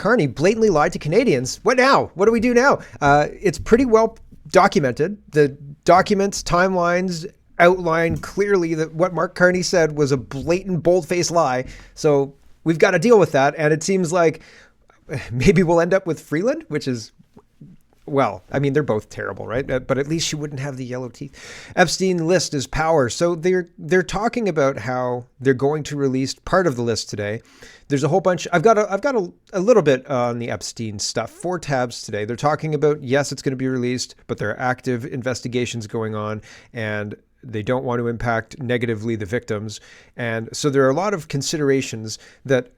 Carney blatantly lied to Canadians. What now? What do we do now? It's pretty well documented. The documents, timelines outline clearly that what Mark Carney said was a blatant, bold-faced lie. So we've got to deal with that. And it seems like maybe we'll end up with Freeland, which is, well, I mean, they're both terrible, right? But at least she wouldn't have the yellow teeth. Epstein list is power. So they're talking about how they're going to release part of the list today. There's a whole bunch. I've got a little bit on the Epstein stuff. 4 tabs today. They're talking about, yes, it's going to be released, but there are active investigations going on, and they don't want to impact negatively the victims. And so there are a lot of considerations that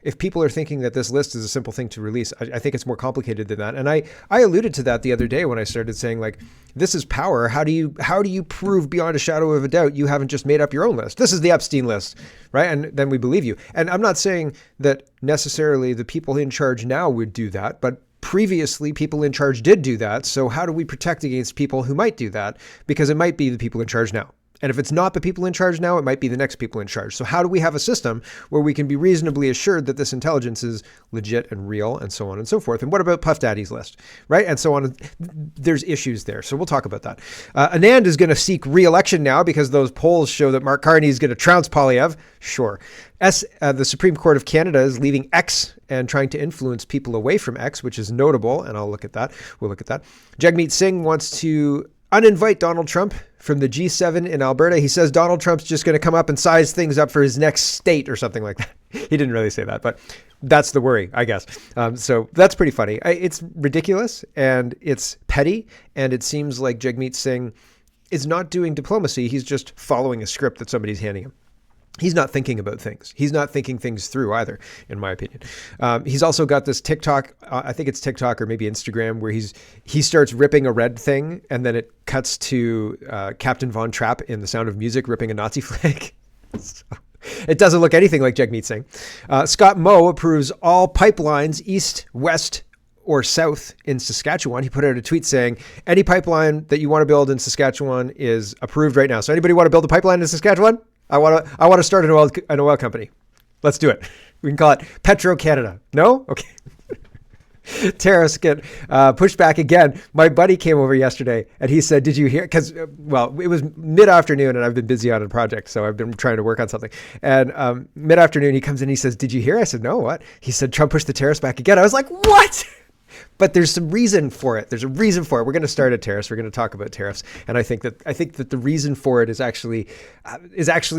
if people are thinking that this list is a simple thing to release, I think it's more complicated than that. And I alluded to that the other day when I started saying, like, this is power. How do you prove beyond a shadow of a doubt you haven't just made up your own list? This is the Epstein list, right? And then we believe you. And I'm not saying that necessarily the people in charge now would do that, but previously people in charge did do that. So how do we protect against people who might do that? Because it might be the people in charge now. And if it's not the people in charge now, it might be the next people in charge. So how do we have a system where we can be reasonably assured that this intelligence is legit and real, and so on and so forth? And what about Puff Daddy's list, right? And so on. There's issues there. So we'll talk about that. Anand is going to seek re-election now because those polls show that Mark Carney is going to trounce Poilievre. Sure. The Supreme Court of Canada is leaving X and trying to influence people away from X, which is notable. And I'll look at that. We'll look at that. Jagmeet Singh wants to uninvite Donald Trump from the G7 in Alberta. He says Donald Trump's just going to come up and size things up for his next state or something like that. He didn't really say that, but that's the worry, I guess. So that's pretty funny. It's ridiculous and it's petty. And it seems like Jagmeet Singh is not doing diplomacy. He's just following a script that somebody's handing him. He's not thinking about things. He's not thinking things through either, in my opinion. He's also got this TikTok, I think it's TikTok or maybe Instagram, where he starts ripping a red thing and then it cuts to Captain Von Trapp in The Sound of Music ripping a Nazi flag. So, it doesn't look anything like Jagmeet Singh. Scott Moe approves all pipelines east, west, or south in Saskatchewan. He put out a tweet saying, any pipeline that you want to build in Saskatchewan is approved right now. So anybody want to build a pipeline in Saskatchewan? I want to start an oil company. Let's do it. We can call it Petro Canada. No? Okay. Tariffs get pushed back again. My buddy came over yesterday and he said, did you hear? Because, well, it was mid-afternoon and I've been busy on a project, so I've been trying to work on something. And mid-afternoon, he comes in and he says, did you hear? I said, no, what? He said, Trump pushed the tariffs back again. I was like, what? But there's some reason for it. There's a reason for it. We're going to start at tariffs. We're going to talk about tariffs. And I think that the reason for it is actually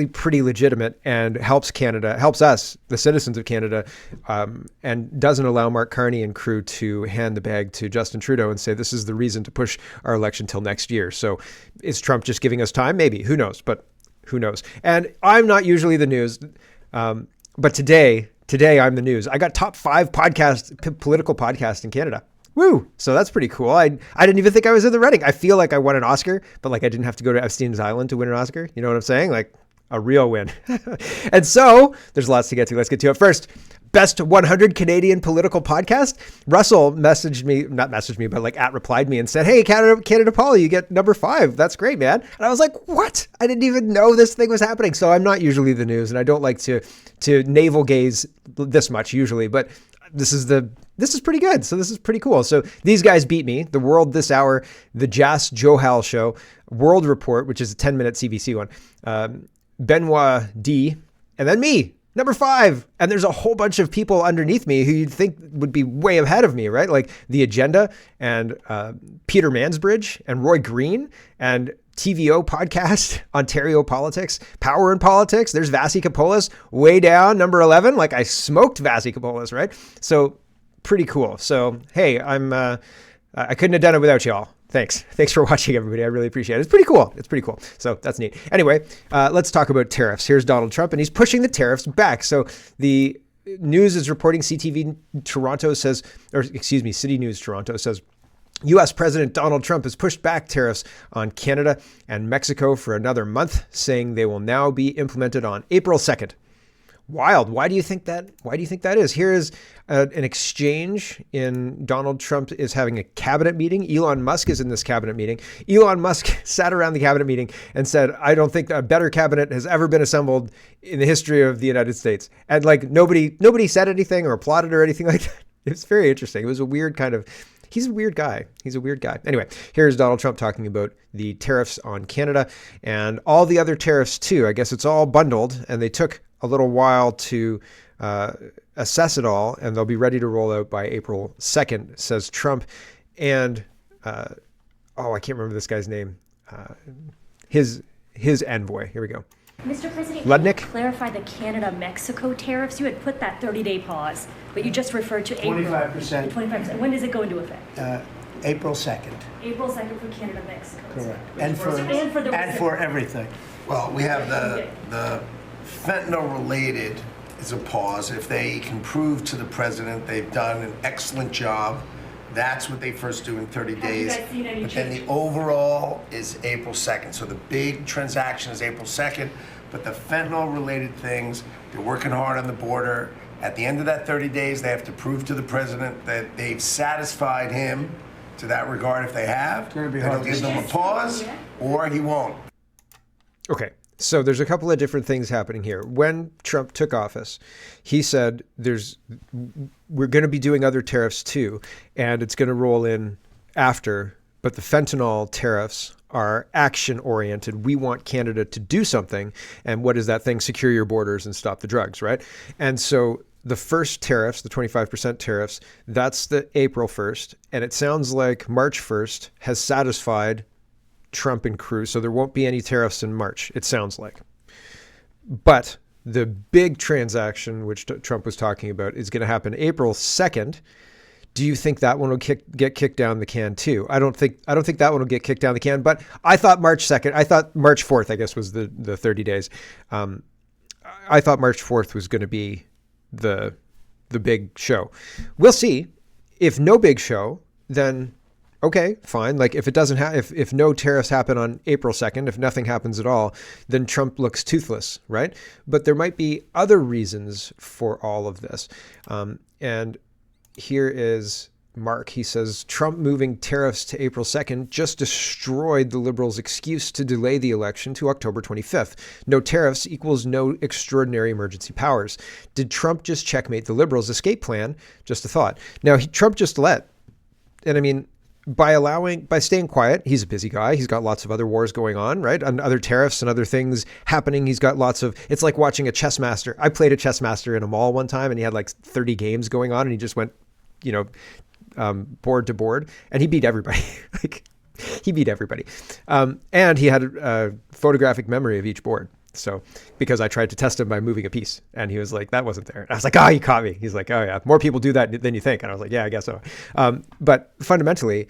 pretty legitimate and helps Canada, helps us, the citizens of Canada, and doesn't allow Mark Carney and crew to hand the bag to Justin Trudeau and say, this is the reason to push our election till next year. So is Trump just giving us time? Maybe. Who knows? But who knows? And I'm not usually the news, but today I'm the news. I got top 5 political podcast in Canada. Woo! So that's pretty cool. I didn't even think I was in the running. I feel like I won an Oscar, but like I didn't have to go to Epstein's Island to win an Oscar. You know what I'm saying? Like a real win. And so there's lots to get to. Let's get to it. First, best 100 Canadian political podcast. Russell not messaged me, but like replied me and said, hey, Canada Polly, you get number 5. That's great, man. And I was like, what? I didn't even know this thing was happening. So I'm not usually the news and I don't like to navel gaze this much usually, but this is pretty good. So this is pretty cool. So these guys beat me. The World This Hour, the Jas Johal Show, World Report, which is a 10-minute CBC one, Benoit D, and then me, number 5. And there's a whole bunch of people underneath me who you'd think would be way ahead of me, right? Like The Agenda and Peter Mansbridge and Roy Green and TVO podcast, Ontario Politics, Power in Politics. There's Vasi Kapolis way down, number 11. Like I smoked Vasi Kapolis, right? So pretty cool. So, hey, I couldn't have done it without y'all. Thanks for watching, everybody. I really appreciate it. It's pretty cool. So that's neat. Anyway, let's talk about tariffs. Here's Donald Trump, and he's pushing the tariffs back. So the news is reporting, CTV Toronto says, City News Toronto says, U.S. President Donald Trump has pushed back tariffs on Canada and Mexico for another month, saying they will now be implemented on April 2nd. Wild. Why do you think that? Why do you think that is? Here is an exchange in Donald Trump is having a cabinet meeting. Elon Musk is in this cabinet meeting. Elon Musk sat around the cabinet meeting and said, I don't think a better cabinet has ever been assembled in the history of the United States. And like nobody said anything or applauded or anything like that. It was very interesting. It was a weird kind of, he's a weird guy. He's a weird guy. Anyway, here's Donald Trump talking about the tariffs on Canada and all the other tariffs too. I guess it's all bundled, and they took a little while to assess it all, and they'll be ready to roll out by April 2nd, says Trump. And, I can't remember this guy's name. His envoy. Here we go. Mr. President, Ludnick? can you clarify the Canada-Mexico tariffs? You had put that 30-day pause, but you just referred to April. 25%. 25%. When does it go into effect? April 2nd. April 2nd for Canada-Mexico. Correct. And for everything. Well, we have the fentanyl-related is a pause. If they can prove to the president they've done an excellent job, that's what they first do in 30 days. Have you guys seen any but then the overall is April 2nd. So the big transaction is April 2nd, but the fentanyl-related things, they're working hard on the border. At the end of that 30 days, they have to prove to the president that they've satisfied him to that regard. If they have, then he'll give them a pause, or he won't. Okay. So there's a couple of different things happening here. When Trump took office, he said we're going to be doing other tariffs too, and it's going to roll in after. But the fentanyl tariffs are action oriented. We want Canada to do something. And what is that thing? Secure your borders and stop the drugs, right? And so the first tariffs, the 25% tariffs, that's the April 1st. And it sounds like March 1st has satisfied Trump and crew, so there won't be any tariffs in March, it sounds like. But the big transaction, which Trump was talking about, is going to happen April 2nd. Do you think that one will get kicked down the can too? I don't think that one will get kicked down the can, but I thought March 2nd, I thought March 4th, I guess was the 30 days. I thought March 4th was going to be the big show. We'll see. If no big show, then okay, fine. Like if it doesn't if no tariffs happen on April 2nd, if nothing happens at all, then Trump looks toothless, right? But there might be other reasons for all of this. And here is Mark. He says, Trump moving tariffs to April 2nd just destroyed the Liberals' excuse to delay the election to October 25th. No tariffs equals no extraordinary emergency powers. Did Trump just checkmate the Liberals' escape plan? Just a thought. Now, Trump just and I mean, by staying quiet, he's a busy guy. He's got lots of other wars going on, right? And other tariffs and other things happening. He's got it's like watching a chess master. I played a chess master in a mall one time and he had like 30 games going on and he just went, board to board and he beat everybody. He beat everybody. And he had a photographic memory of each board. So, because I tried to test him by moving a piece and he was like, that wasn't there. And I was like, you caught me. He's like, oh yeah, more people do that than you think. And I was like, yeah, I guess so. But fundamentally,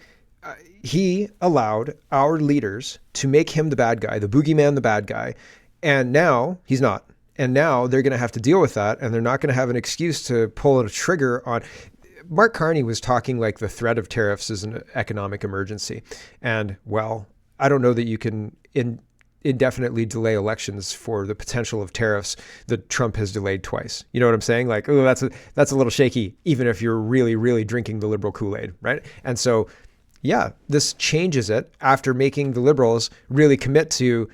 he allowed our leaders to make him the bad guy, the boogeyman, the bad guy. And now he's not. And now they're going to have to deal with that. And they're not going to have an excuse to pull a trigger on. Mark Carney was talking like the threat of tariffs is an economic emergency. And well, I don't know that you can indefinitely delay elections for the potential of tariffs that Trump has delayed twice. You know what I'm saying? Like, oh, that's a little shaky, even if you're really, really drinking the liberal Kool-Aid, right? And so, yeah, this changes it after making the Liberals really commit to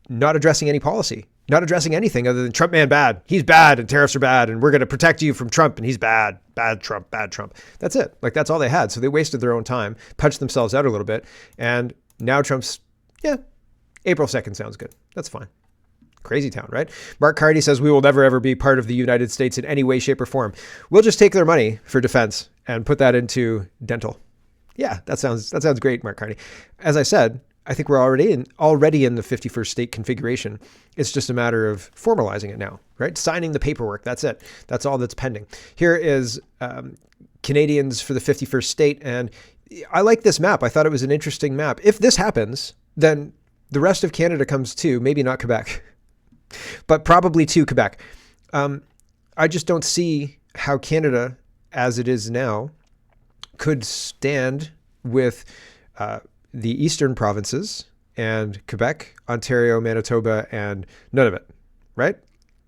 not addressing any policy, not addressing anything other than Trump man bad. He's bad and tariffs are bad and we're going to protect you from Trump and he's bad. Bad Trump, bad Trump. That's it. Like, that's all they had. So they wasted their own time, punched themselves out a little bit. And now Trump's, April 2nd sounds good. That's fine. Crazy town, right? Mark Carney says we will never, ever be part of the United States in any way, shape, or form. We'll just take their money for defense and put that into dental. Yeah, that sounds great, Mark Carney. As I said, I think we're already in the 51st state configuration. It's just a matter of formalizing it now, right? Signing the paperwork. That's it. That's all that's pending. Here is Canadians for the 51st state. And I like this map. I thought it was an interesting map. If this happens, then the rest of Canada comes too, maybe not Quebec, but probably to Quebec. I just don't see how Canada, as it is now, could stand with the eastern provinces and Quebec, Ontario, Manitoba, and none of it, right?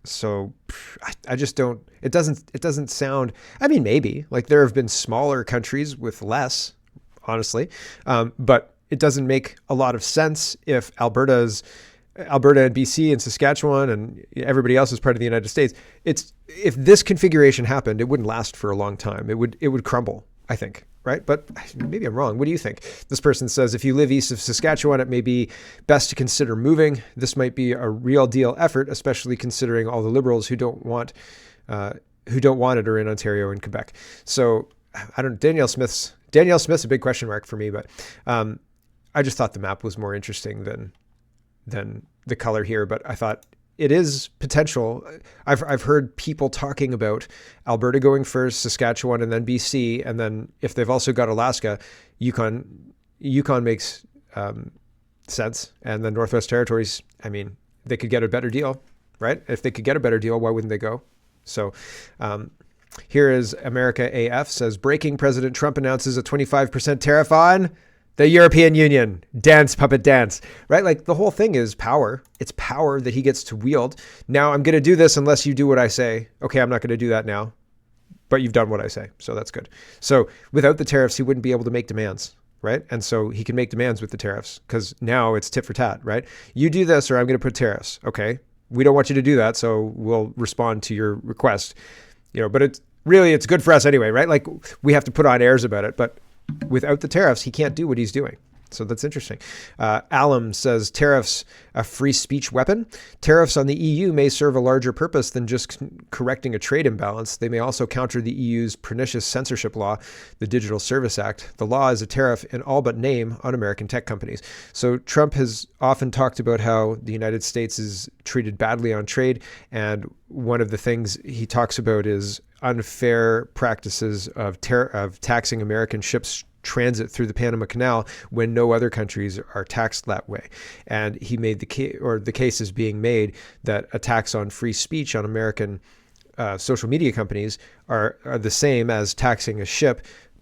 So I just don't, it doesn't sound, I mean, maybe like there have been smaller countries with less, honestly. But it doesn't make a lot of sense if Alberta and BC and Saskatchewan and everybody else is part of the United States. If this configuration happened, it wouldn't last for a long time. It would crumble, I think. Right? But maybe I'm wrong. What do you think? This person says, if you live east of Saskatchewan, it may be best to consider moving. This might be a real deal effort, especially considering all the Liberals who don't want it are in Ontario and Quebec. So I don't. Danielle Smith's a big question mark for me, but I just thought the map was more interesting than the color here. But I thought it is potential. I've heard people talking about Alberta going first, Saskatchewan, and then BC, and then if they've also got Alaska, Yukon makes sense, and then Northwest Territories. I mean, they could get a better deal, right? If they could get a better deal, why wouldn't they go? So. Here is America AF says, breaking, President Trump announces a 25% tariff on the European Union. Dance, puppet dance, right? Like the whole thing is power. It's power that he gets to wield. Now I'm going to do this unless you do what I say. Okay, I'm not going to do that now, but you've done what I say. So that's good. So without the tariffs, he wouldn't be able to make demands, right? And so he can make demands with the tariffs because now it's tit for tat, right? You do this or I'm going to put tariffs. Okay. We don't want you to do that. So we'll respond to your request. But it's good for us anyway, right? Like we have to put on airs about it, but without the tariffs, he can't do what he's doing. So that's interesting. Alum says, tariffs, a free speech weapon. Tariffs on the EU may serve a larger purpose than just correcting a trade imbalance. They may also counter the EU's pernicious censorship law, the Digital Service Act. The law is a tariff in all but name on American tech companies. So Trump has often talked about how the United States is treated badly on trade. And one of the things he talks about is unfair practices of taxing American ships transit through the Panama Canal when no other countries are taxed that way. And he made the case is being made that attacks on free speech on American social media companies are the same as taxing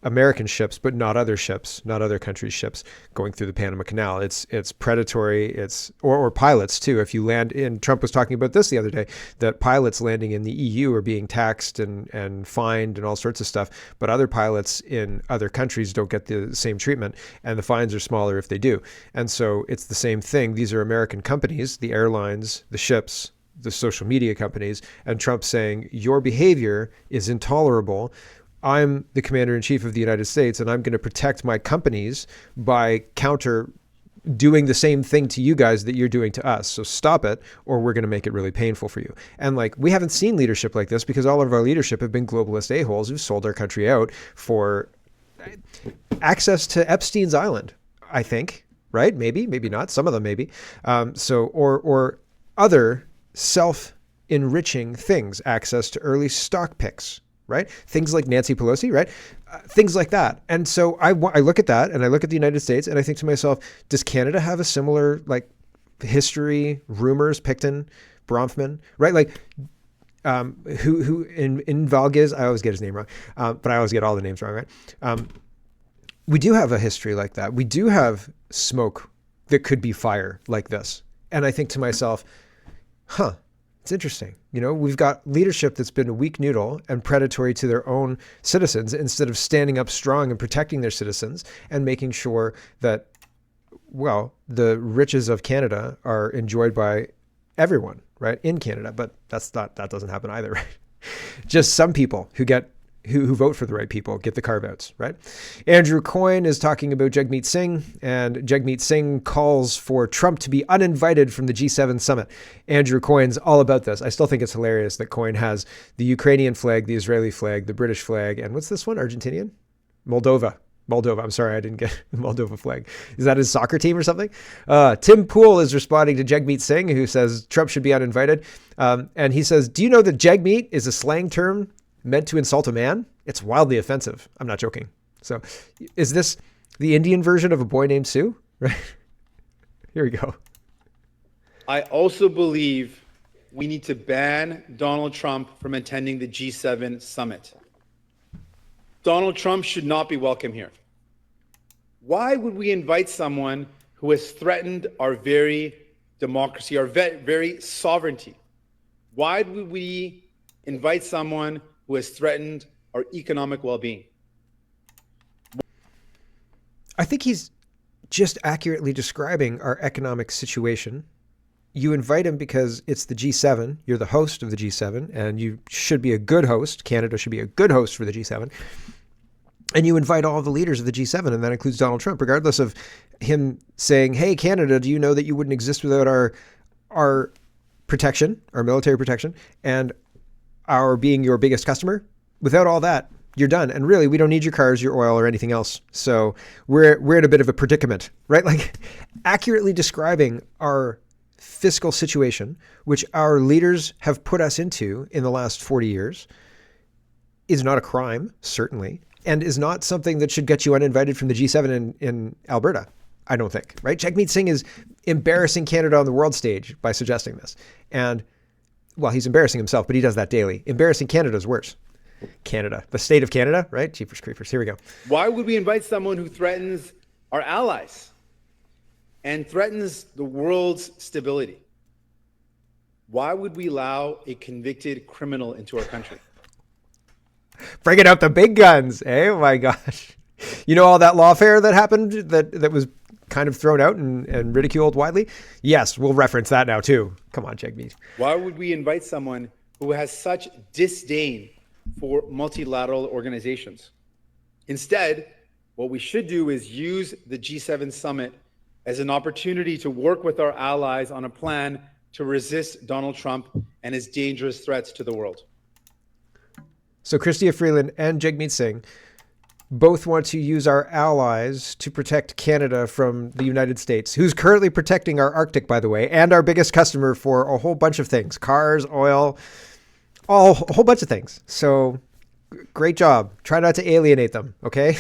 American ships, but not other ships, not other countries' ships going through the Panama Canal. It's predatory. Or pilots too. If you land in, Trump was talking about this the other day, that pilots landing in the EU are being taxed and fined and all sorts of stuff, but other pilots in other countries don't get the same treatment, and the fines are smaller if they do. And so it's the same thing. These are American companies, the airlines, the ships, the social media companies, and Trump saying your behavior is intolerable. I'm the commander-in-chief of the United States, and I'm going to protect my companies by doing the same thing to you guys that you're doing to us. So stop it, or we're going to make it really painful for you. And we haven't seen leadership like this because all of our leadership have been globalist a-holes who've sold our country out for access to Epstein's island, I think, right? Maybe not. Some of them maybe. Or other self-enriching things, access to early stock picks, right? Things like Nancy Pelosi, right? Things like that. And so I look at that and I look at the United States and I think to myself, does Canada have a similar history, rumors, Picton, Bronfman, right? Who in Valges, I always get his name wrong, but I always get all the names wrong, right? We do have a history like that. We do have smoke that could be fire like this. And I think to myself, it's interesting. We've got leadership that's been a weak noodle and predatory to their own citizens instead of standing up strong and protecting their citizens and making sure that, the riches of Canada are enjoyed by everyone, right, in Canada. But that doesn't happen either, right? Just some people who vote for the right people get the carve-outs, right? Andrew Coyne is talking about Jagmeet Singh, and Jagmeet Singh calls for Trump to be uninvited from the G7 summit. Andrew Coyne's all about this. I still think it's hilarious that Coyne has the Ukrainian flag, the Israeli flag, the British flag, and what's this one? Argentinian? Moldova. I'm sorry, I didn't get the Moldova flag. Is that his soccer team or something? Tim Poole is responding to Jagmeet Singh, who says Trump should be uninvited. And he says, do you know that Jagmeet is a slang term meant to insult a man? It's wildly offensive. I'm not joking. So is this the Indian version of a boy named Sue? Right? Here we go. I also believe we need to ban Donald Trump from attending the G7 summit. Donald Trump should not be welcome here. Why would we invite someone who has threatened our very democracy, our very sovereignty? Why would we invite someone who has threatened our economic well-being? I think he's just accurately describing our economic situation. You invite him because it's the G7. You're the host of the G7, and you should be a good host. Canada should be a good host for the G7. And you invite all the leaders of the G7, and that includes Donald Trump, regardless of him saying, hey, Canada, do you know that you wouldn't exist without our protection, our military protection, and our being your biggest customer? Without all that, you're done. And really, we don't need your cars, your oil, or anything else. So we're in a bit of a predicament, right? Like accurately describing our fiscal situation, which our leaders have put us into in the last 40 years, is not a crime, certainly, and is not something that should get you uninvited from the G7 in Alberta, I don't think, right? Jagmeet Singh is embarrassing Canada on the world stage by suggesting this. And, well, he's embarrassing himself, but he does that daily. Embarrassing Canada is worse. Canada, the state of Canada, right? Jeepers creepers, here we go. Why would we invite someone who threatens our allies and threatens the world's stability? Why would we allow a convicted criminal into our country? Bringing out the big guns. Oh my gosh. You know all that lawfare that happened that was kind of thrown out and ridiculed widely? Yes, we'll reference that now too. Come on, Jagmeet. Why would we invite someone who has such disdain for multilateral organizations? Instead, what we should do is use the G7 summit as an opportunity to work with our allies on a plan to resist Donald Trump and his dangerous threats to the world. So Chrystia Freeland and Jagmeet Singh both want to use our allies to protect Canada from the United States, who's currently protecting our Arctic, by the way, and our biggest customer for a whole bunch of things, cars, oil, a whole bunch of things. So great job. Try not to alienate them, okay?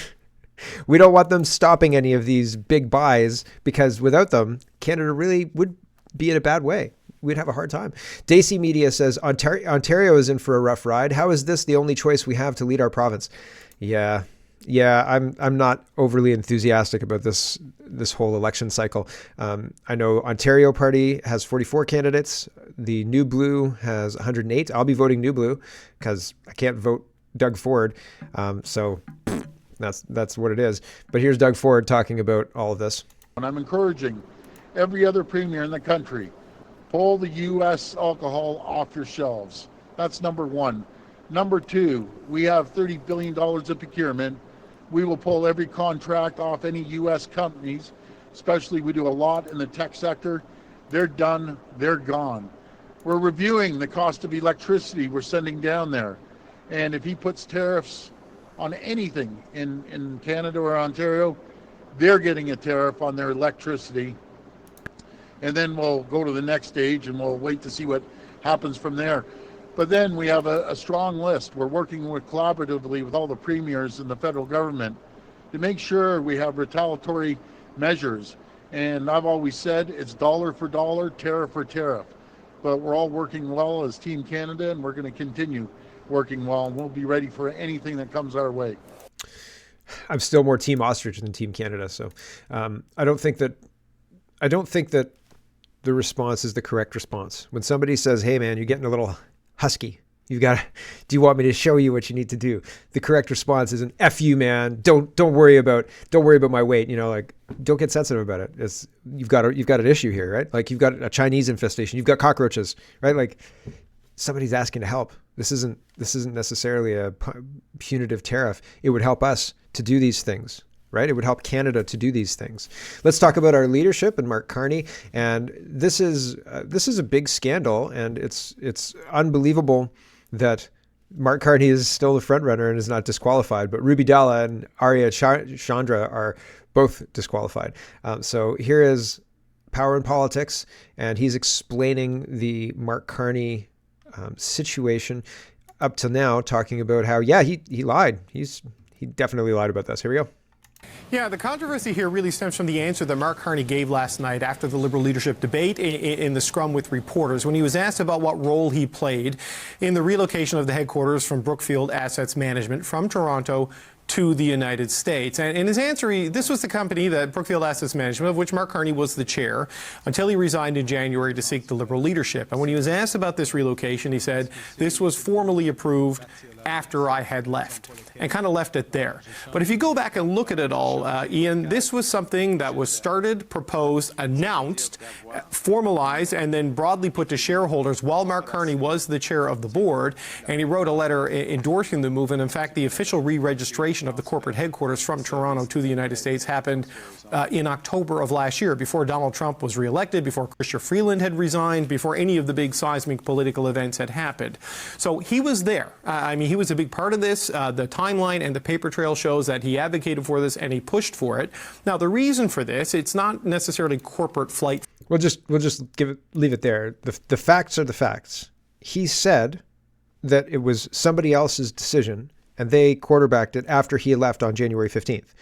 We don't want them stopping any of these big buys, because without them, Canada really would be in a bad way. We'd have a hard time. Daisy Media says, Ontario is in for a rough ride. How is this the only choice we have to lead our province? Yeah, I'm not overly enthusiastic about this whole election cycle. I know Ontario Party has 44 candidates. The New Blue has 108. I'll be voting New Blue because I can't vote Doug Ford. So that's what it is. But here's Doug Ford talking about all of this. And I'm encouraging every other premier in the country, pull the U.S. alcohol off your shelves. That's number one. Number two, we have $30 billion of procurement. We will pull every contract off any U.S. companies, especially we do a lot in the tech sector. They're done, they're gone. We're reviewing the cost of electricity we're sending down there. And if he puts tariffs on anything in Canada or Ontario, they're getting a tariff on their electricity. And then we'll go to the next stage and we'll wait to see what happens from there. But then we have a strong list. We're working collaboratively with all the premiers in the federal government to make sure we have retaliatory measures. And I've always said it's dollar for dollar, tariff for tariff. But we're all working well as Team Canada, and we're going to continue working well, and we'll be ready for anything that comes our way. I'm still more Team Ostrich than Team Canada, so I don't think that the response is the correct response. When somebody says, "Hey, man, you're getting a little husky. Do you want me to show you what you need to do?" The correct response is an "F you, man. Don't worry about my weight." You know, like, don't get sensitive about it. You've got an issue here, right? Like, you've got a Chinese infestation. You've got cockroaches, right? Like, somebody's asking to help. This isn't necessarily a punitive tariff. It would help us to do these things, right? It would help Canada to do these things. Let's talk about our leadership and Mark Carney. And this is a big scandal, and it's unbelievable that Mark Carney is still the front runner and is not disqualified, but Ruby Dalla and Arya Chandra are both disqualified. So here is Power in Politics, and he's explaining the Mark Carney situation up to now, talking about how, he lied. He definitely lied about this. Here we go. Yeah, the controversy here really stems from the answer that Mark Carney gave last night after the Liberal leadership debate in the scrum with reporters, when he was asked about what role he played in the relocation of the headquarters from Brookfield Assets Management from Toronto to the United States. And in his answer, this was the company that Brookfield Asset Management, of which Mark Carney was the chair, until he resigned in January to seek the Liberal leadership. And when he was asked about this relocation, he said, this was formally approved after I had left, and kind of left it there. But if you go back and look at it all, Ian, this was something that was started, proposed, announced, formalized, and then broadly put to shareholders while Mark Carney was the chair of the board, and he wrote a letter endorsing the move. And in fact, the official re-registration of the corporate headquarters from Toronto to the United States happened in October of last year, before Donald Trump was reelected, before Chrystia Freeland had resigned, before any of the big seismic political events had happened. So he was there. I mean, he was a big part of this. The timeline and the paper trail shows that he advocated for this and he pushed for it. Now, the reason for this, it's not necessarily corporate flight. We'll just leave it there. The facts are the facts. He said that it was somebody else's decision, and they quarterbacked it after he had left on January 15th.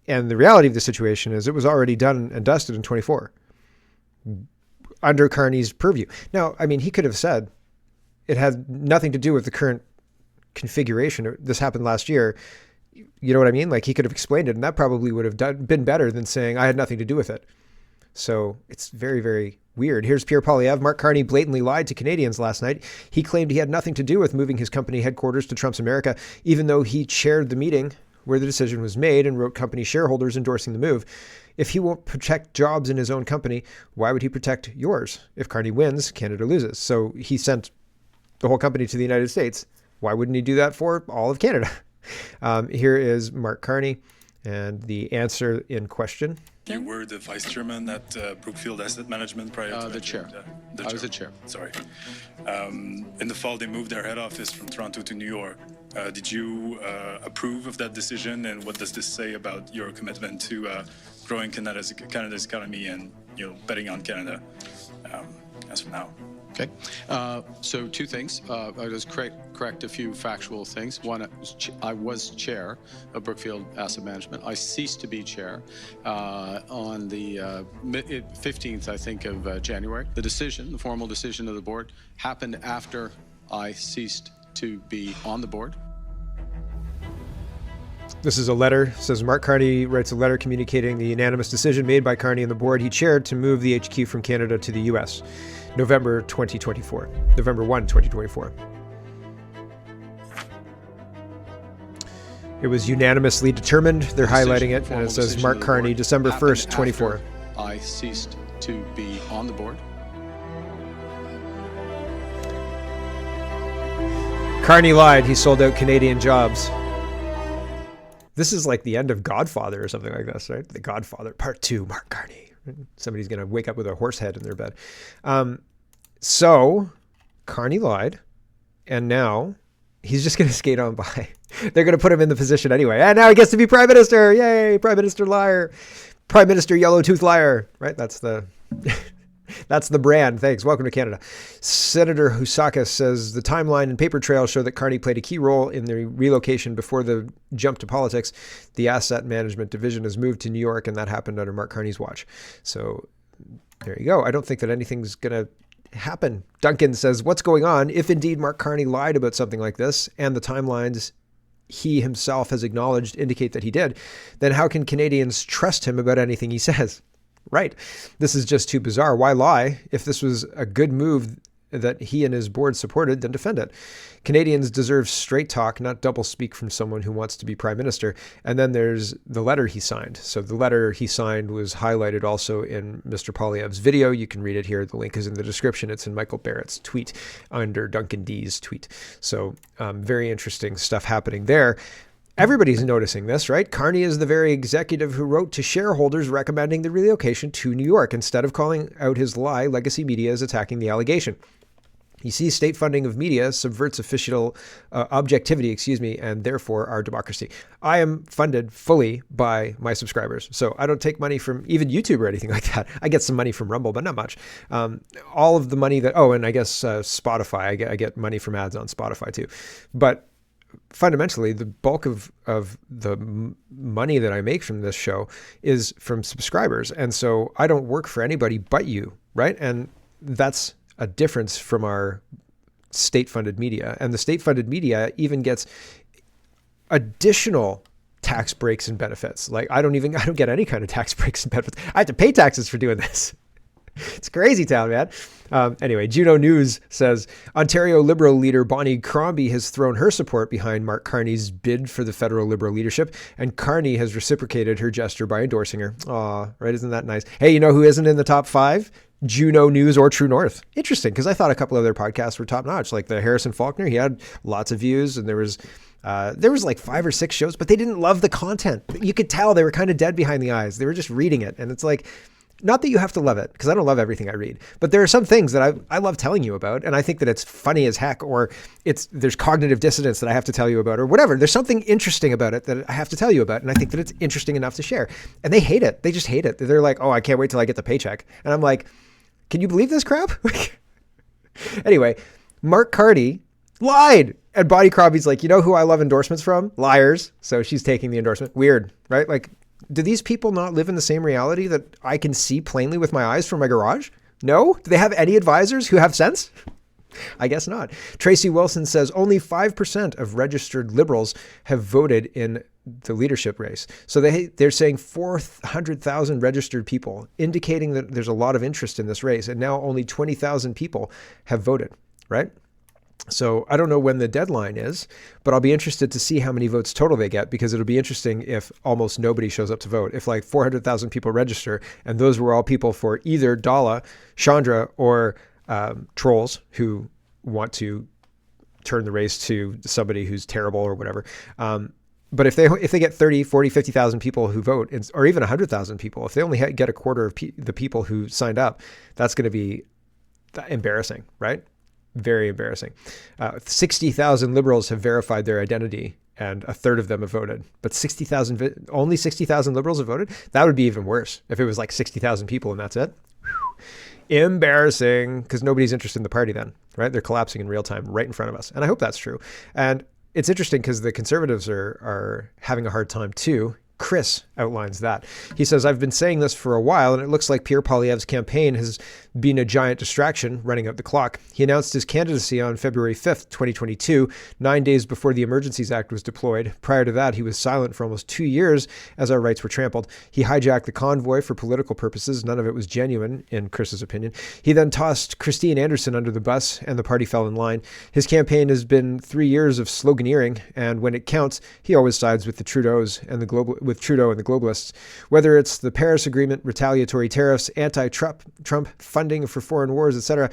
And the reality of the situation is it was already done and dusted in 24 under Carney's purview. Now, I mean, he could have said it had nothing to do with the current configuration. This happened last year. You know what I mean? Like, he could have explained it, and that probably would have been better than saying I had nothing to do with it. So it's very, very weird. Here's Pierre Poilievre. Mark Carney blatantly lied to Canadians last night. He claimed he had nothing to do with moving his company headquarters to Trump's America, even though he chaired the meeting where the decision was made and wrote company shareholders endorsing the move. If he won't protect jobs in his own company, why would he protect yours? If Carney wins, Canada loses. So he sent the whole company to the United States. Why wouldn't he do that for all of Canada? Here is Mark Carney and the answer in question. You were the vice chairman at Brookfield Asset Management prior to the chair. I was the chair. Sorry. In the fall, they moved their head office from Toronto to New York. Did you approve of that decision, and what does this say about your commitment to growing Canada's economy and betting on Canada as of now? Okay. So two things. I'll just correct a few factual things. One, I was chair of Brookfield Asset Management. I ceased to be chair on the 15th, I think, of January. The formal decision of the board, happened after I ceased to be on the board. This is a letter. It says Mark Carney writes a letter communicating the unanimous decision made by Carney and the board he chaired to move the HQ from Canada to the U.S. November 1, 2024. It was unanimously determined. They're highlighting it, and it says Mark Carney, December 1st, 24. I ceased to be on the board. Carney lied. He sold out Canadian jobs. This is like the end of Godfather or something like this, right? The Godfather, Part 2, Mark Carney. Somebody's going to wake up with a horse head in their bed. So Carney lied, and now he's just going to skate on by. They're going to put him in the position anyway. And now he gets to be prime minister. Yay, prime minister liar. Prime Minister yellow tooth liar, right? That's the brand. Thanks. Welcome to Canada. Senator Husaka says the timeline and paper trail show that Carney played a key role in the relocation before the jump to politics. The asset management division has moved to New York, and that happened under Mark Carney's watch. So there you go. I don't think that anything's going to happen. Duncan says, what's going on? If indeed Mark Carney lied about something like this, and the timelines he himself has acknowledged indicate that he did, then how can Canadians trust him about anything he says? Right. This is just too bizarre. Why lie? If this was a good move that he and his board supported, then defend it. Canadians deserve straight talk, not double speak from someone who wants to be prime minister. And then there's the letter he signed. So the letter he signed was highlighted also in Mr. Poilievre's video. You can read it here. The link is in the description. It's in Michael Barrett's tweet under Duncan D's tweet. So very interesting stuff happening there. Everybody's noticing this, right? Carney is the very executive who wrote to shareholders recommending the relocation to New York. Instead of calling out his lie, legacy media is attacking the allegation. He sees state funding of media subverts official objectivity, and therefore our democracy. I am funded fully by my subscribers, so I don't take money from even YouTube or anything like that. I get some money from Rumble, but not much. All of the money that, and I guess Spotify, I get money from ads on Spotify too. But fundamentally, the bulk of the money that I make from this show is from subscribers. And so I don't work for anybody but you, right? And that's a difference from our state-funded media. And the state-funded media even gets additional tax breaks and benefits. Like, I don't get any kind of tax breaks and benefits. I have to pay taxes for doing this. It's crazy town, man. Anyway, Juno News says Ontario Liberal leader Bonnie Crombie has thrown her support behind Mark Carney's bid for the federal Liberal leadership, and Carney has reciprocated her gesture by endorsing her. Aw, right? Isn't that nice? Hey, you know who isn't in the top 5? Juno News or True North. Interesting, because I thought a couple of their podcasts were top notch, like the Harrison Faulkner. He had lots of views, and there was like 5 or 6 shows, but they didn't love the content. You could tell they were kind of dead behind the eyes. They were just reading it, and it's like, not that you have to love it, because I don't love everything I read, but there are some things that I love telling you about, and I think that it's funny as heck, or there's cognitive dissonance that I have to tell you about, or whatever. There's something interesting about it that I have to tell you about, and I think that it's interesting enough to share. And they hate it. They just hate it. They're like, oh, I can't wait till I get the paycheck. And I'm like, can you believe this crap? Anyway, Mark Carney lied. And Bonnie Crombie's like, you know who I love endorsements from? Liars. So she's taking the endorsement. Weird, right? Like, do these people not live in the same reality that I can see plainly with my eyes from my garage? No? Do they have any advisors who have sense? I guess not. Tracy Wilson says only 5% of registered Liberals have voted in the leadership race. So they're saying 400,000 registered people, indicating that there's a lot of interest in this race. And now only 20,000 people have voted, right? So I don't know when the deadline is, but I'll be interested to see how many votes total they get, because it'll be interesting if almost nobody shows up to vote. If like 400,000 people register, and those were all people for either Dala, Chandra, or trolls who want to turn the race to somebody who's terrible or whatever. But if they get 30, 40, 50,000 people who vote, or even 100,000 people, if they only get a quarter of the people who signed up, that's going to be embarrassing, right? Very embarrassing. 60,000 Liberals have verified their identity, and a third of them have voted. But only 60,000 Liberals have voted? That would be even worse if it was like 60,000 people and that's it. Whew. Embarrassing, because nobody's interested in the party then, right? They're collapsing in real time right in front of us. And I hope that's true. And it's interesting because the Conservatives are having a hard time too. Chris outlines that. He says, I've been saying this for a while, and it looks like Pierre Poilievre's campaign has been a giant distraction, running out the clock. He announced his candidacy on February 5th, 2022, 9 days before the Emergencies Act was deployed. Prior to that, he was silent for almost 2 years as our rights were trampled. He hijacked the convoy for political purposes. None of it was genuine, in Chris's opinion. He then tossed Christine Anderson under the bus, and the party fell in line. His campaign has been 3 years of sloganeering, and when it counts, he always sides with the Trudeaus and with Trudeau and the Globalists. Whether it's the Paris Agreement, retaliatory tariffs, anti-Trump funding for foreign wars, etc.,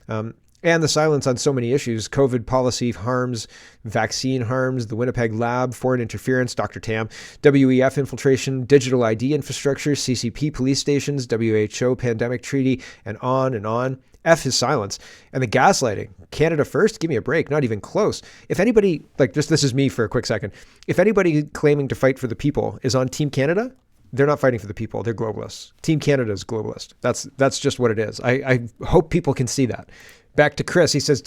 and the silence on so many issues: COVID policy harms, vaccine harms, the Winnipeg lab, foreign interference, Dr. Tam, WEF infiltration, digital ID infrastructure, CCP police stations, WHO pandemic treaty, and on and on. F his silence. And the gaslighting. Canada first? Give me a break. Not even close. If anybody, this is me for a quick second. If anybody claiming to fight for the people is on Team Canada, they're not fighting for the people. They're globalists. Team Canada is globalist. That's just what it is. I hope people can see that. Back to Chris. He says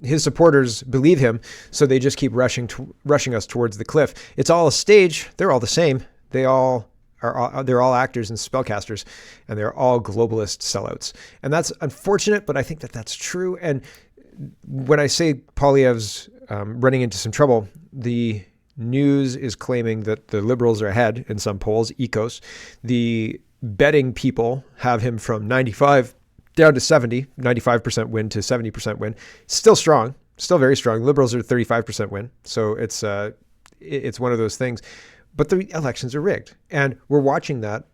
his supporters believe him, so they just keep rushing us towards the cliff. It's all a stage. They're all the same. They're all actors and spellcasters, and they're all globalist sellouts. And that's unfortunate, but I think that that's true. And when I say Poilievre's running into some trouble, the news is claiming that the Liberals are ahead in some polls, ECOS. The betting people have him from 95 down to 70, 95% win to 70% win. Still strong, still very strong. Liberals are 35% win. So it's one of those things. But the elections are rigged. And we're watching the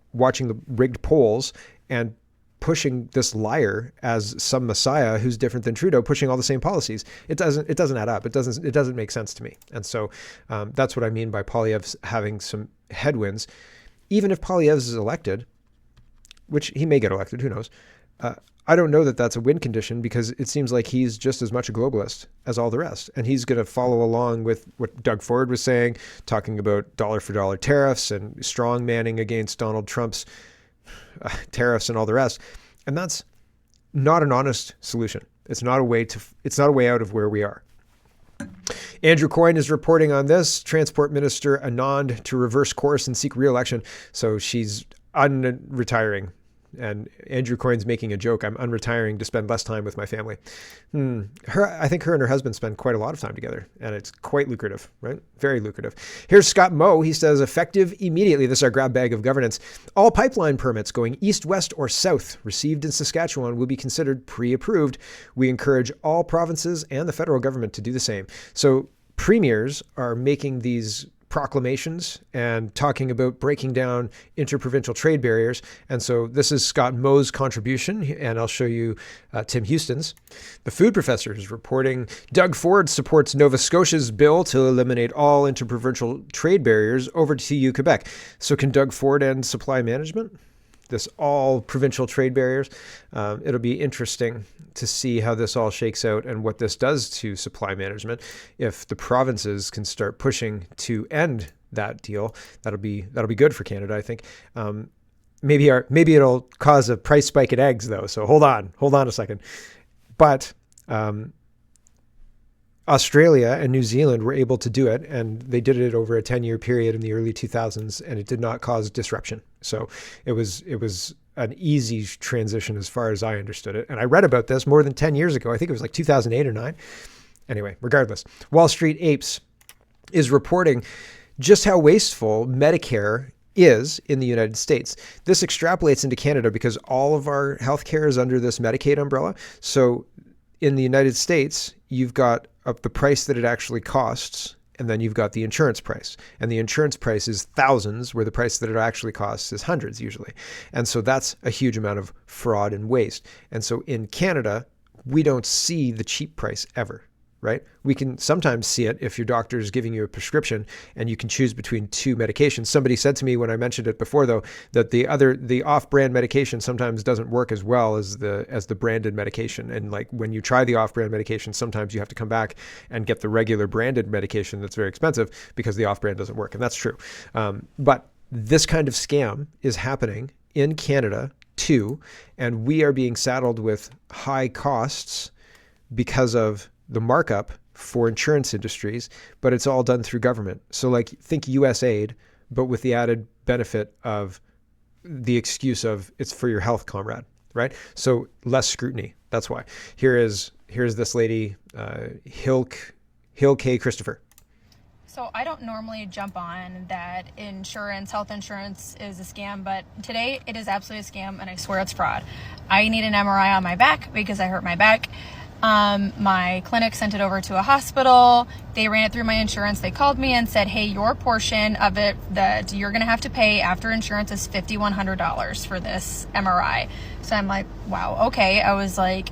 rigged polls and pushing this liar as some messiah who's different than Trudeau, pushing all the same policies. It doesn't add up. It doesn't make sense to me. And so that's what I mean by Poilievre's having some headwinds. Even if Poilievre is elected, which he may get elected, who knows? I don't know that that's a win condition, because it seems like he's just as much a globalist as all the rest. And he's going to follow along with what Doug Ford was saying, talking about dollar for dollar tariffs and strong manning against Donald Trump's tariffs and all the rest. And that's not an honest solution. It's not a way out of where we are. Andrew Coyne is reporting on this. Transport Minister Anand to reverse course and seek re-election. So she's retiring And Andrew Coyne's making a joke. I'm unretiring to spend less time with my family. I think her and her husband spend quite a lot of time together, and it's quite lucrative, right? Very lucrative. Here's Scott Moe. He says, effective immediately. This is our grab bag of governance. All pipeline permits going east, west, or south received in Saskatchewan will be considered pre-approved. We encourage all provinces and the federal government to do the same. So premiers are making these proclamations and talking about breaking down interprovincial trade barriers. And so this is Scott Moe's contribution, and I'll show you Tim Houston's. The food professor is reporting Doug Ford supports Nova Scotia's bill to eliminate all interprovincial trade barriers over to TU Quebec. So can Doug Ford end supply management? This all provincial trade barriers. It'll be interesting to see how this all shakes out and what this does to supply management. If the provinces can start pushing to end that deal, that'll be good for Canada, I think. Maybe it'll cause a price spike in eggs though. So hold on a second. But Australia and New Zealand were able to do it, and they did it over a 10-year period in the early 2000s, and it did not cause disruption. So it was an easy transition as far as I understood it. And I read about this more than 10 years ago. I think it was like 2008 or 9. Anyway, regardless, Wall Street Apes is reporting just how wasteful Medicare is in the United States. This extrapolates into Canada because all of our healthcare is under this Medicaid umbrella. So in the United States, you've got the price that it actually costs, and then you've got the insurance price. And the insurance price is thousands, where the price that it actually costs is hundreds usually. And so that's a huge amount of fraud and waste. And so in Canada, we don't see the cheap price ever, right? We can sometimes see it if your doctor is giving you a prescription and you can choose between two medications. Somebody said to me when I mentioned it before, though, that the off-brand medication sometimes doesn't work as well as the branded medication. And like when you try the off-brand medication, sometimes you have to come back and get the regular branded medication that's very expensive because the off-brand doesn't work. And that's true. But this kind of scam is happening in Canada too. And we are being saddled with high costs because of the markup for insurance industries, but it's all done through government. So like think US aid, but with the added benefit of the excuse of it's for your health, comrade, right? So less scrutiny. That's why. Here's this lady, Hill K. Christopher. So I don't normally jump on that health insurance is a scam, but today it is absolutely a scam, and I swear it's fraud. I need an MRI on my back because I hurt my back. My clinic sent it over to a hospital. They ran it through my insurance. They called me and said, hey, your portion of it that you're going to have to pay after insurance is $5,100 for this MRI. So I'm like, wow, okay. I was like,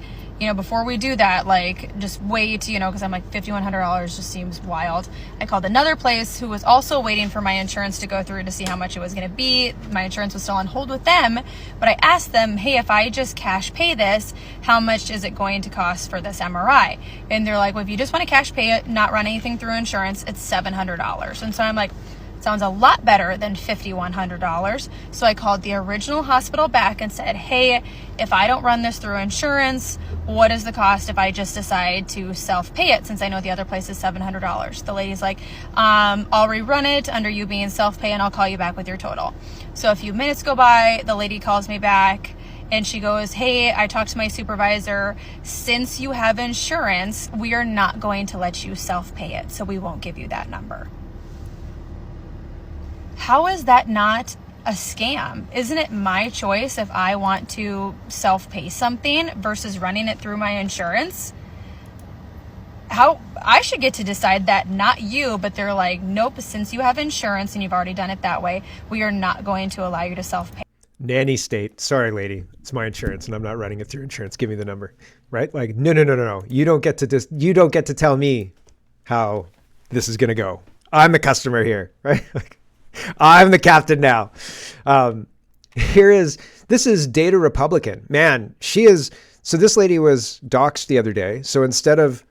before we do that, like, just wait, because I'm like, $5,100 just seems wild. I called another place who was also waiting for my insurance to go through to see how much it was going to be. My insurance was still on hold with them, but I asked them, hey, if I just cash pay this, how much is it going to cost for this MRI? And they're like, well, if you just want to cash pay it, not run anything through insurance, it's $700. And so I'm like, sounds a lot better than $5,100. So I called the original hospital back and said, hey, if I don't run this through insurance, what is the cost if I just decide to self-pay it, since I know the other place is $700? The lady's like, I'll rerun it under you being self-pay and I'll call you back with your total. So a few minutes go by, the lady calls me back and she goes, hey, I talked to my supervisor. Since you have insurance, we are not going to let you self-pay it, so we won't give you that number. How is that not a scam? Isn't it my choice if I want to self-pay something versus running it through my insurance? How I should get to decide that, not you, but they're like, nope, since you have insurance and you've already done it that way, we are not going to allow you to self-pay. Nanny state. Sorry, lady. It's my insurance and I'm not running it through insurance. Give me the number. Right? Like, no. You don't get to tell me how this is going to go. I'm the customer here, right? Like, I'm the captain now. This is Data Republican. Man, she is. So this lady was doxxed the other day. So instead of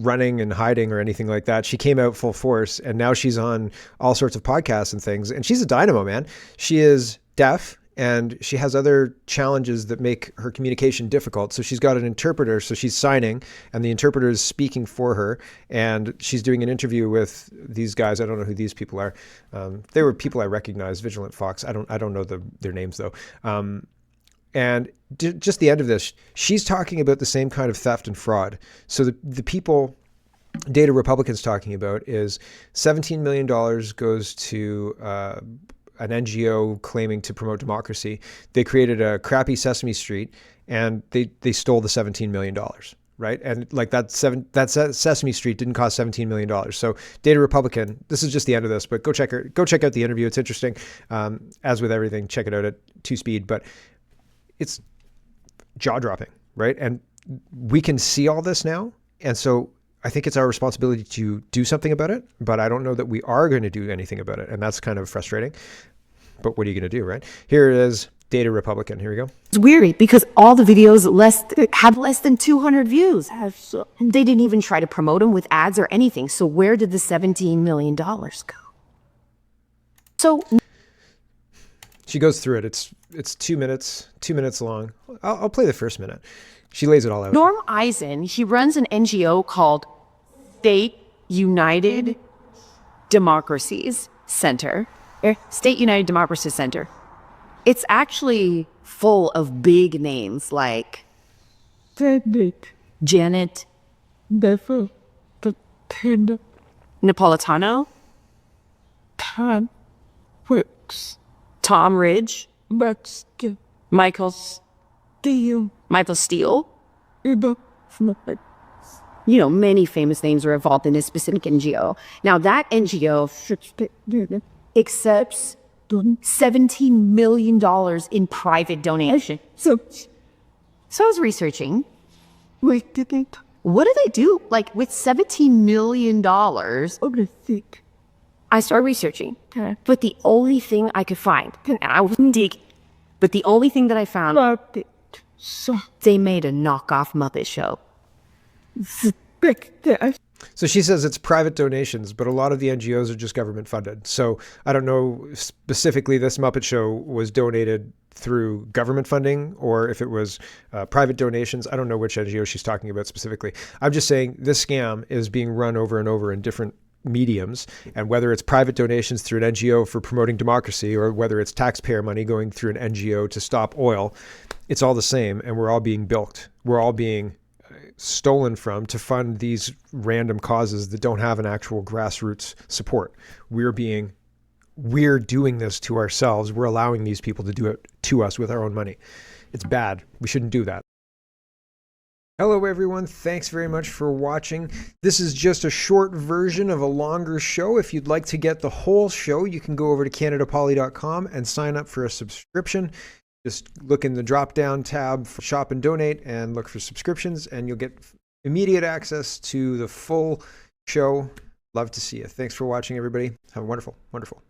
running and hiding or anything like that, she came out full force, and now she's on all sorts of podcasts and things. And she's a dynamo, man. She is deaf and she has other challenges that make her communication difficult. So she's got an interpreter, so she's signing, and the interpreter is speaking for her, and she's doing an interview with these guys. I don't know who these people are. They were people I recognize, Vigilant Fox. I don't know their names though. And just the end of this, she's talking about the same kind of theft and fraud. So the people Data Republican's talking about is $17 million goes to an NGO claiming to promote democracy. They created a crappy Sesame Street, and they stole the $17 million, right? And like that Sesame Street didn't cost $17 million. So Data Republican, this is just the end of this, but go check out the interview. It's interesting. As with everything, check it out at 2-speed, but it's jaw-dropping, right? And we can see all this now. And so I think it's our responsibility to do something about it, but I don't know that we are going to do anything about it. And that's kind of frustrating. But what are you going to do, right? Here is Data Republican. Here we go. It's weird because all the videos had less than 200 views. And they didn't even try to promote them with ads or anything. So where did the $17 million go? So she goes through it. It's 2 minutes long. I'll play the first minute. She lays it all out. Norm Eisen, he runs an NGO called State United Democracies Center. State United Democracy Center. It's actually full of big names like Janet Napolitano, Tom Ridge, Michael Steele. You know, many famous names are involved in this specific NGO. Now, that NGO accepts $17 million in private donation. So I was researching. What do they do? Like, with $17 million, I started researching. But the only thing I could find, and I wasn't digging, but the only thing that I found, they made a knockoff Muppet Show. So she says it's private donations, but a lot of the NGOs are just government funded. So I don't know specifically this Muppet Show was donated through government funding or if it was private donations. I don't know which NGO she's talking about specifically. I'm just saying this scam is being run over and over in different mediums, and whether it's private donations through an NGO for promoting democracy or whether it's taxpayer money going through an NGO to stop oil, it's all the same, and we're all being bilked. We're all being stolen from to fund these random causes that don't have an actual grassroots support. We're doing this to ourselves. We're allowing these people to do it to us with our own money. It's bad. We shouldn't do that. Hello everyone, thanks very much for watching. This is just a short version of a longer show. If you'd like to get the whole show, you can go over to canadapoly.com and sign up for a subscription. Just look in the drop-down tab for Shop and Donate and look for subscriptions, and you'll get immediate access to the full show. Love to see you. Thanks for watching, everybody. Have a wonderful, wonderful